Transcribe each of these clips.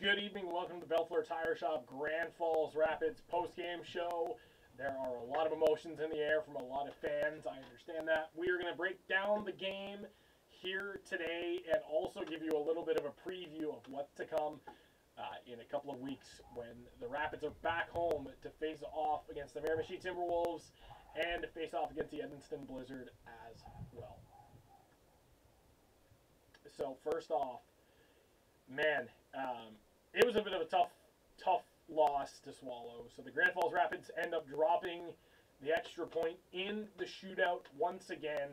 Good evening. Welcome to the Bellefleur Tire Shop Grand Falls Rapids post-game show. There are a lot of emotions in the air from a lot of fans. I understand that. We are going to break down the game here today and also give you a little bit of a preview of what's to come in a couple of weeks when the Rapids are back home to face off against the Miramichi Timberwolves and to face off against the Edmonton Blizzard as well. So first off, man, it was a bit of a tough loss to swallow. So the Grand Falls Rapids end up dropping the extra point in the shootout once again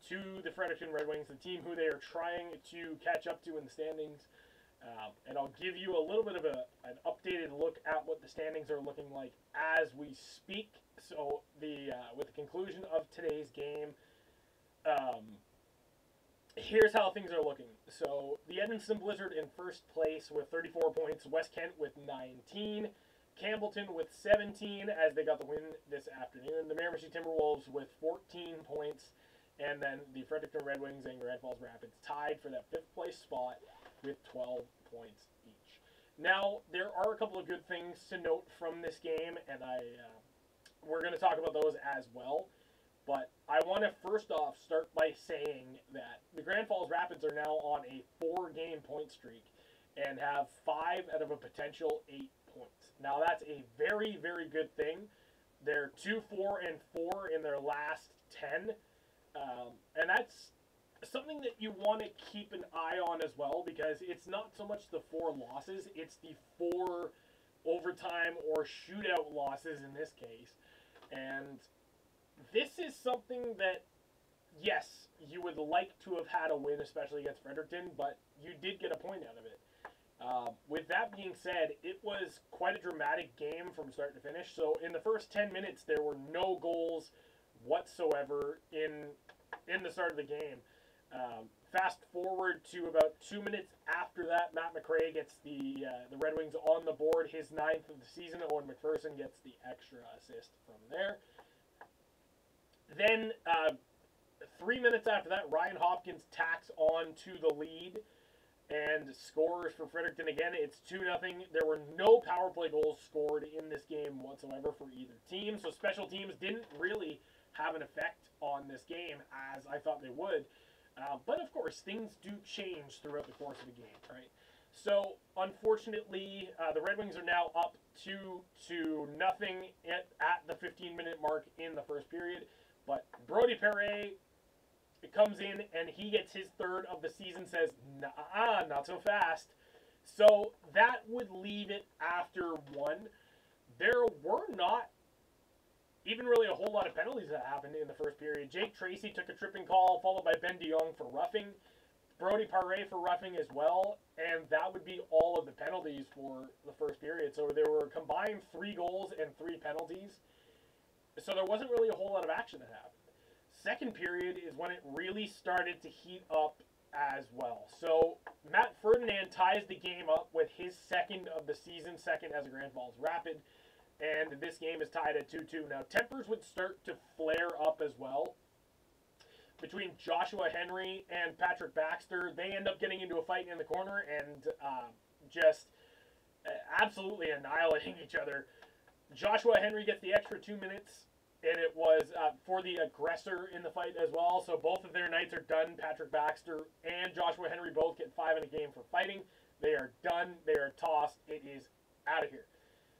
to the Fredericton Red Wings, the team who they are trying to catch up to in the standings. And I'll give you a little bit of an updated look at what the standings are looking like as we speak. So with the conclusion of today's game, here's how things are looking. So the Edmonton Blizzard in first place with 34 points, West Kent with 19, Campbellton with 17 as they got the win this afternoon, the Miramichi Timberwolves with 14 points, and then the Fredericton Red Wings and Grand Falls Rapids tied for that fifth place spot with 12 points each. Now, there are a couple of good things to note from this game, and we're going to talk about those as well. But I want to first off start by saying that the Grand Falls Rapids are now on a 4-game point streak and have 5 out of a potential 8 points. Now that's a very, very good thing. They're 2-4-4 in their last 10. And that's something that you want to keep an eye on as well, because it's not so much the 4 losses, it's the 4 overtime or shootout losses in this case. And this is something that, yes, you would like to have had a win, especially against Fredericton, but you did get a point out of it. With that being said, it was quite a dramatic game from start to finish. So in the first 10 minutes, there were no goals whatsoever in the start of the game. Fast forward to about 2 minutes after that, Matt McRae gets the Red Wings on the board, his 9th of the season. Owen McPherson gets the extra assist from there. Then, 3 minutes after that, Ryan Hopkins tacks on to the lead and scores for Fredericton again. It's 2-0. There were no power play goals scored in this game whatsoever for either team, so special teams didn't really have an effect on this game as I thought they would. But, of course, things do change throughout the course of the game, right? So, unfortunately, the Red Wings are now up 2-0 at the 15-minute mark in the first period. But Brody Perret comes in and he gets his 3rd of the season, says, nah, not so fast. So that would leave it after 1. There were not even really a whole lot of penalties that happened in the first period. Jake Tracy took a tripping call, followed by Ben DeYoung for roughing. Brody Perret for roughing as well. And that would be all of the penalties for the first period. So there were combined 3 goals and 3 penalties. So there wasn't really a whole lot of action that happened. Second period is when it really started to heat up as well. So Matt Ferdinand ties the game up with his 2nd of the season, 2nd as a Grand Falls Rapid. And this game is tied at 2-2. Now tempers would start to flare up as well between Joshua Henry and Patrick Baxter. They end up getting into a fight in the corner and just absolutely annihilating each other. Joshua Henry gets the extra 2 minutes, and it was for the aggressor in the fight as well. So both of their nights are done. Patrick Baxter and Joshua Henry both get 5 in a game for fighting. They are done. They are tossed. It is out of here.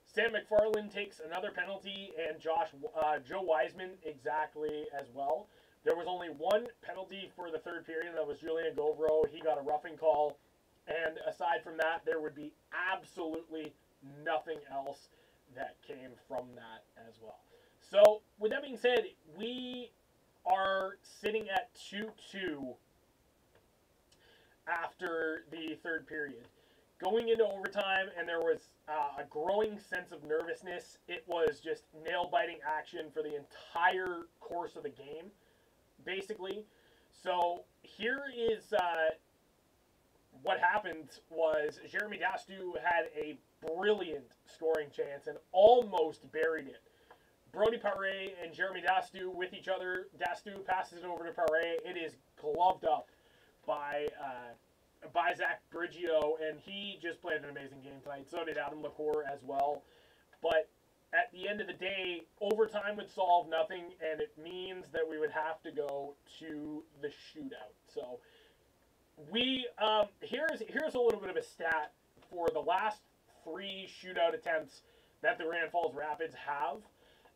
Sam McFarland takes another penalty, and Joe Wiseman exactly as well. There was only 1 penalty for the third period, and that was Julian Govro. He got a roughing call. And aside from that, there would be absolutely nothing else that came from that as well. So, with that being said, we are sitting at 2-2 after the third period. Going into overtime, and there was a growing sense of nervousness. It was just nail-biting action for the entire course of the game, basically. So, here is what happened was Jeremy Dastu had a brilliant scoring chance and almost buried it. Brody Perret and Jeremy Dastu with each other. Dastu passes it over to Perret. It is gloved up by by Zach Briggio, and he just played an amazing game tonight. So did Adam LaCour as well. But at the end of the day, overtime would solve nothing, and it means that we would have to go to the shootout. So we here's a little bit of a stat for the last 3 shootout attempts that the Grand Falls Rapids have.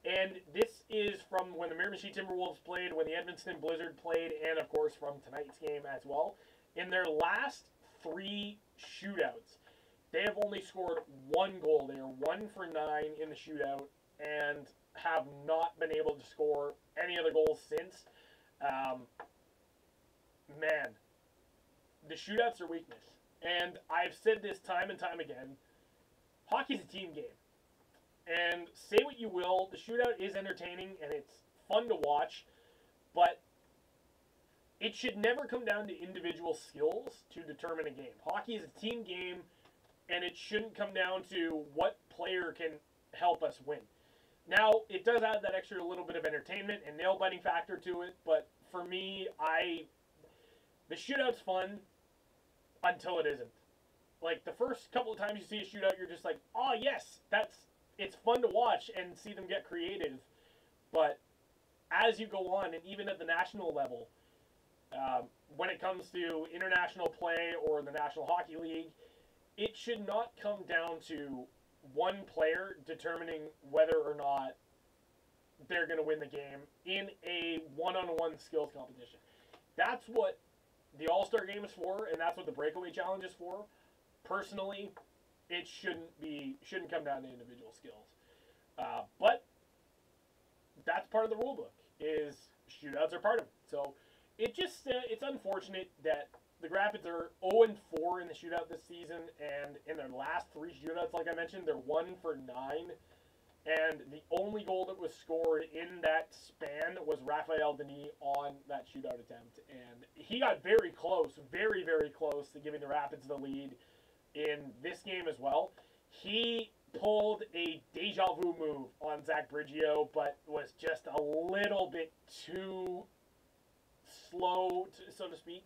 And this is from when the Miramichi Timberwolves played, when the Edmonton Blizzard played, and of course from tonight's game as well. In their last 3 shootouts, they have only scored 1 goal. They are 1 for 9 in the shootout and have not been able to score any other goals since. Man, the shootouts are weakness. And I've said this time and time again, hockey's a team game. And say what you will, the shootout is entertaining and it's fun to watch, but it should never come down to individual skills to determine a game. Hockey is a team game, and it shouldn't come down to what player can help us win. Now, it does add that extra little bit of entertainment and nail-biting factor to it, but for me, the shootout's fun until it isn't. Like, the first couple of times you see a shootout, you're just like, oh, yes, it's fun to watch and see them get creative. But as you go on, and even at the national level, when it comes to international play or the National Hockey League, it should not come down to one player determining whether or not they're going to win the game in a one-on-one skills competition. That's what the All-Star Game is for, and that's what the Breakaway Challenge is for. Personally, it shouldn't come down to individual skills. But that's part of the rule book, is shootouts are part of it. So it's unfortunate that the Rapids are 0-4 in the shootout this season, and in their last 3 shootouts, like I mentioned, they're 1 for 9. And the only goal that was scored in that span was Raphael Denis on that shootout attempt. And he got very close, very, very close to giving the Rapids the lead in this game as well. He pulled a deja vu move on Zach Briggio, but was just a little bit too slow, so to speak.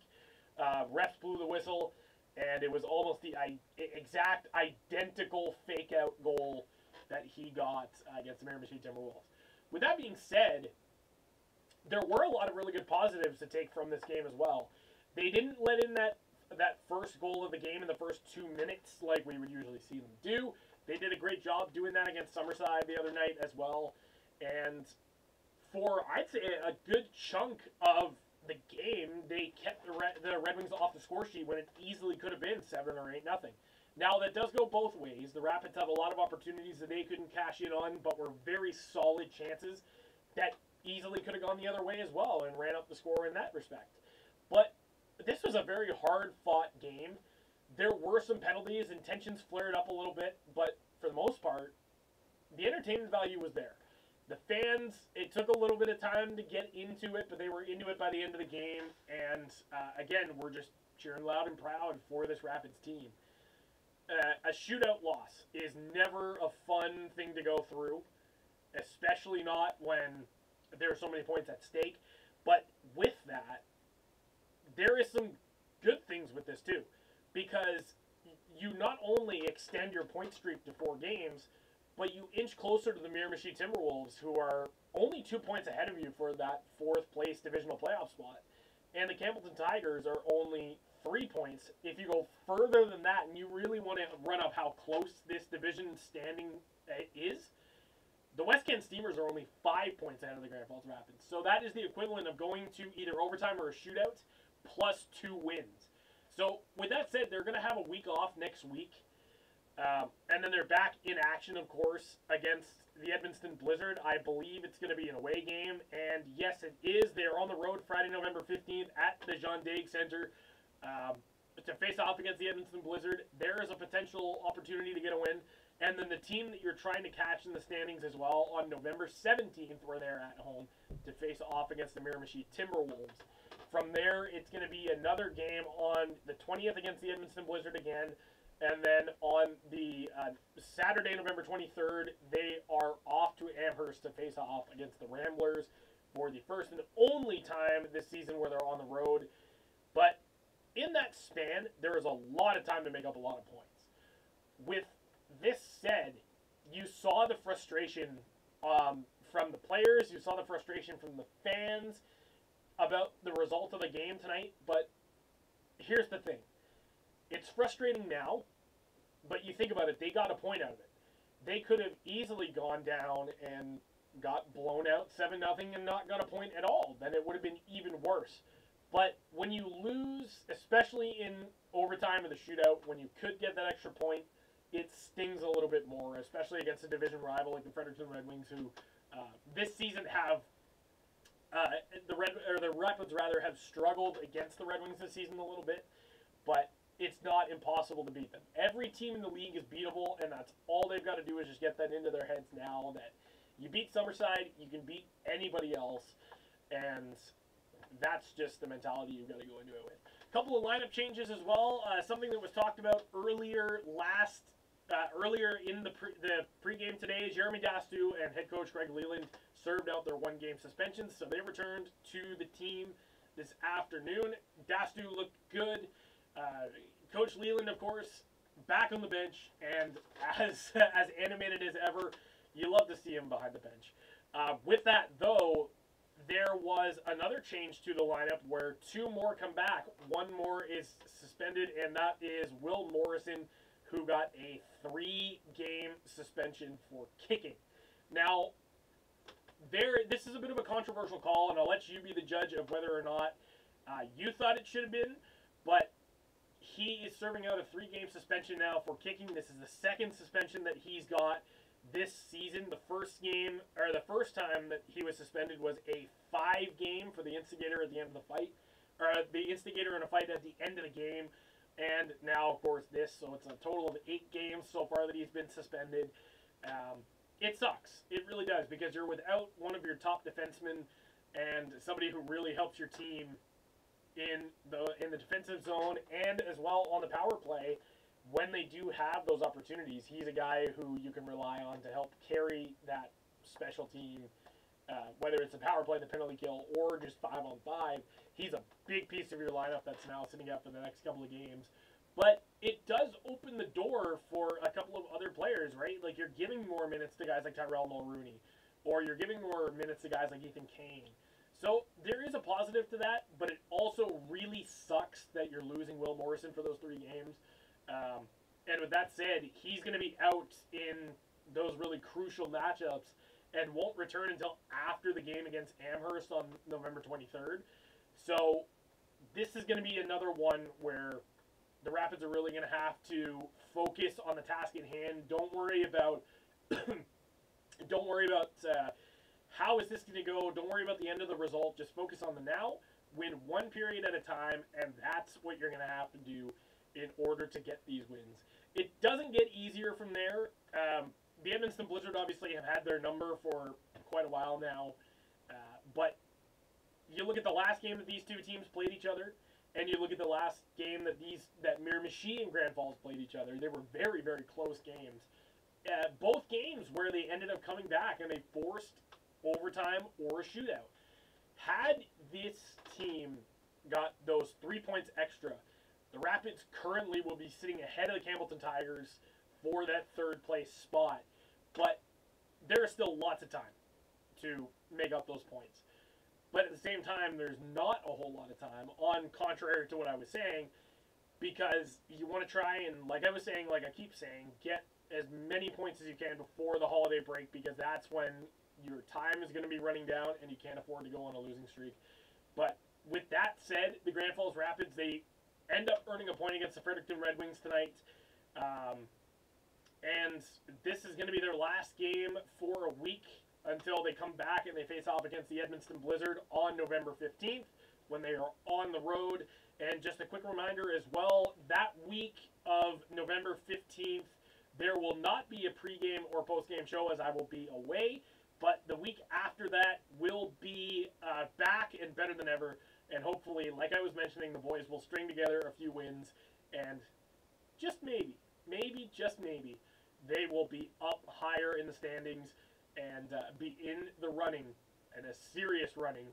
Refs blew the whistle, and it was almost the exact identical fake-out goal that he got against the Miramichi Timberwolves. With that being said, there were a lot of really good positives to take from this game as well. They didn't let in that first goal of the game in the first 2 minutes like we would usually see them do. They did a great job doing that against Summerside the other night as well. And for, I'd say, a good chunk of the game, they kept the Red Wings off the score sheet when it easily could have been 7 or 8-0. Now, that does go both ways. The Rapids have a lot of opportunities that they couldn't cash in on, but were very solid chances that easily could have gone the other way as well and ran up the score in that respect. But this was a very hard-fought game. There were some penalties and tensions flared up a little bit, but for the most part, the entertainment value was there. The fans, it took a little bit of time to get into it, but they were into it by the end of the game. And again, we're just cheering loud and proud for this Rapids team. A shootout loss is never a fun thing to go through, especially not when there are so many points at stake. But with that, there is some good things with this too, because you not only extend your point streak to 4 games, but you inch closer to the Miramichi Timberwolves, who are only 2 points ahead of you for that 4th place divisional playoff spot. And the Campbellton Tigers are only 3 points. If you go further than that and you really want to run up how close this division standing is, the West Kent Steamers are only 5 points ahead of the Grand Falls Rapids. So that is the equivalent of going to either overtime or a shootout plus 2 wins. So with that said, they're going to have a week off next week. And then they're back in action, of course, against the Edmonton Blizzard. I believe it's going to be an away game. And yes, it is. They're on the road Friday, November 15th at the Jean Daig Center to face off against the Edmonton Blizzard. There is a potential opportunity to get a win. And then the team that you're trying to catch in the standings as well on November 17th, where they're at home, to face off against the Miramichi Timberwolves. From there, it's going to be another game on the 20th against the Edmonton Blizzard again. And then on the Saturday, November 23rd, they are off to Amherst to face off against the Ramblers for the first and only time this season where they're on the road. But in that span, there is a lot of time to make up a lot of points. With this said, you saw the frustration from the players, you saw the frustration from the fans about the result of the game tonight, but here's the thing. It's frustrating now, but you think about it, they got a point out of it. They could have easily gone down and got blown out 7-0 and not got a point at all. Then it would have been even worse. But when you lose, especially in overtime of the shootout, when you could get that extra point, it stings a little bit more, especially against a division rival like the Fredericton Red Wings, who this season have the Rapids have struggled against the Red Wings this season a little bit, but it's not impossible to beat them. Every team in the league is beatable, and that's all they've got to do is just get that into their heads now that you beat Summerside, you can beat anybody else, and that's just the mentality you've got to go into it with. A couple of lineup changes as well. Something that was talked about earlier in the pregame today. Jeremy Dastu and head coach Greg Leland served out their one-game suspensions, so they returned to the team this afternoon. Dastu looked good. Coach Leland, of course, back on the bench, and as animated as ever, you love to see him behind the bench. With that, though, there was another change to the lineup where two more come back. One more is suspended, and that is Will Morrison, who got a 3-game suspension for kicking. Now, this is a bit of a controversial call, and I'll let you be the judge of whether or not you thought it should have been, but he is serving out a 3-game suspension now for kicking. This is the second suspension that he's got this season. The first time that he was suspended was a 5-game for the instigator at the end of the fight, or the instigator in a fight at the end of the game, and now, of course, this. So it's a total of 8 games so far that he's been suspended. It sucks. It really does, because you're without one of your top defensemen and somebody who really helps your team in the defensive zone and as well on the power play. When they do have those opportunities, he's a guy who you can rely on to help carry that special team, whether it's the power play, the penalty kill, or just 5-on-5. He's a big piece of your lineup that's now sitting up for the next couple of games. But it does open the door for a couple of other players, right? Like, you're giving more minutes to guys like Tyrell Mulrooney, or you're giving more minutes to guys like Ethan Kane. So there is a positive to that, but it also really sucks that you're losing Will Morrison for those 3 games. And with that said, he's going to be out in those really crucial matchups and won't return until after the game against Amherst on November 23rd. So this is going to be another one where the Rapids are really going to have to focus on the task at hand. Don't worry about how is this going to go. Don't worry about the end of the result. Just focus on the now. Win one period at a time, and that's what you're going to have to do in order to get these wins. It doesn't get easier from there. The Edmonton Blizzard obviously have had their number for quite a while now, but you look at the last game that these two teams played each other, and you look at the last game that Miramichi and Grand Falls played each other. They were very, very close games. Both games where they ended up coming back and they forced overtime or a shootout. Had this team got those 3 points extra, the Rapids currently will be sitting ahead of the Campbellton Tigers for that 3rd place spot. But there is still lots of time to make up those points. But at the same time, there's not a whole lot of time, on contrary to what I was saying, because you want to try and, like I was saying, like I keep saying, get as many points as you can before the holiday break, because that's when your time is going to be running down and you can't afford to go on a losing streak. But with that said, the Grand Falls Rapids, they end up earning a point against the Fredericton Red Wings tonight. And this is going to be their last game for a week until they come back and they face off against the Edmonton Blizzard on November 15th when they are on the road. And just a quick reminder as well, that week of November 15th, there will not be a pregame or postgame show as I will be away. But the week after that will be back and better than ever. And hopefully, like I was mentioning, the boys will string together a few wins. And just maybe, just maybe, they will be up higher in the standings and be in the running, and a serious running,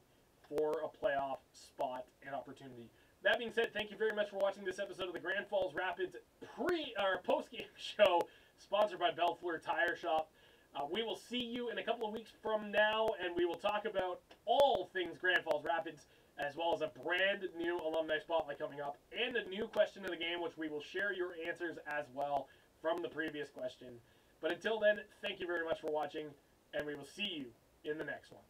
for a playoff spot and opportunity That being said, thank you very much for watching this episode of the Grand Falls Rapids post-game show, sponsored by Bellefleur Tire Shop. We will see you in a couple of weeks from now, and we will talk about all things Grand Falls Rapids, as well as a brand new alumni spotlight coming up, and a new question of the game, which we will share your answers as well from the previous question. But until then, thank you very much for watching, and we will see you in the next one.